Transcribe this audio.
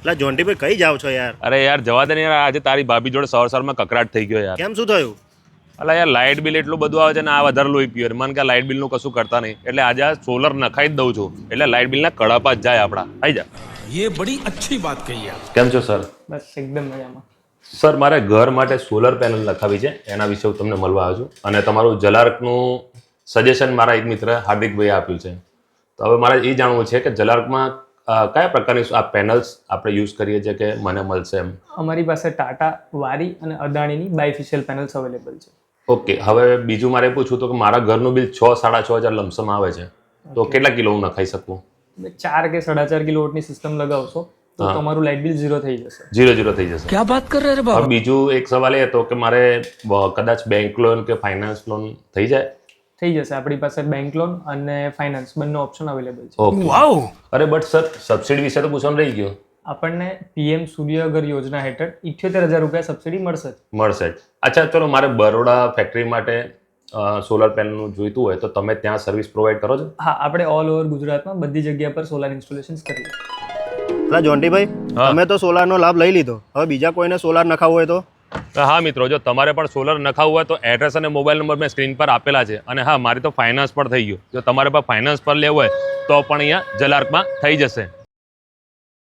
એટલે જોન્ટીભાઈ કઈ જાવ છો યાર? અરે યાર જવા દે ને યાર, આજે તારી ભાભી જોડે સવારમાં કકરાટ થઈ ગયો યાર. કેમ, શું થયું? અલા યાર લાઇટ બિલ એટલું બધું આવે છે ને આ વધારે લોહી પીવે. મને કે લાઇટ બિલનું કશું કરતા નહીં, એટલે આજે આ સોલર નખાઈ જ દઉં છું, એટલે લાઇટ બિલના કડાપા જ જાય આપણા. આવી જા. ये बड़ी अच्छी बात कही आप. કેમ છો સર? બસ એકદમ મજામાં. સર મારે ઘર માટે સોલર પેનલ નખાવી છે, એના વિશે હું તમને મળવા આવ્યો છું. અને તમારું જલાર્કનું સજેશન મારા એક મિત્ર હાર્દિકભાઈએ આપ્યું છે. તો હવે મારે એ જાણવું છે કે જલાર્કમાં કયા પ્રકારની આ પેનલ્સ આપણે યુઝ કરીએ છીએ કે મને મળશે એમ? અમારી પાસે ટાટા, વારી અને અદાણીની બાયફેશિયલ પેનલ્સ અવેલેબલ છે. ઓકે, હવે બીજું મારે પૂછવું તો કે મારા ઘરનું બિલ 6-6.5 હજાર લમસમ આવે છે, તો કેટલા કિલો હું નખાઈ શકું? 4 કે 4.5 કિલોવોટની સિસ્ટમ લગાવશો તો તમારું લાઇટ બિલ 0 થઈ જશે. 0 થઈ જશે. क्या बात कर रहे हैं बाबा? હવે બીજું એક સવાલ એ હતો કે મારે કદાચ બેંક લોન કે ફાઇનાન્સ લોન થઈ જાય? થઈ જશે. આપણી પાસે બેંક લોન અને ફાઇનાન્સ બંને ઓપ્શન અવેલેબલ છે. ઓકે. वाओ. અરે બટ સર સબસિડી વિશે તો પૂછવાનું રહી ગયું. આપણને પીએમ સૂર્યઘર યોજના હેઠળ 78,000 રૂપિયા સબસિડી મળશે જ. મળશે જ. અચ્છા ચલો, મારે બરોડા ફેક્ટરી માટે સોલર પેનલનું જોઈતું હોય તો તમે ત્યાં સર્વિસ પ્રોવાઈડ કરો છો? હા, આપણે ઓલ ઓવર ગુજરાતમાં બધી જગ્યા પર સોલાર ઇન્સ્ટોલેશન્સ કરીએ. એટલે જોન્ટીભાઈ, તમે તો સોલારનો લાભ લઈ લીધો, હવે બીજા કોઈને સોલાર નખાવવું હોય તો? હા મિત્રો, જો તમારે પણ સોલર નખાવવું હોય તો એડ્રેસ અને મોબાઈલ નંબર મેં સ્ક્રીન પર આપેલા છે. અને હા, મારી તો ફાઇનાન્સ પર થઈ ગયું. જો તમારે પણ ફાઇનાન્સ પર લેવું હોય તો પણ અહીંયા જલાર્કમાં થઈ જશે.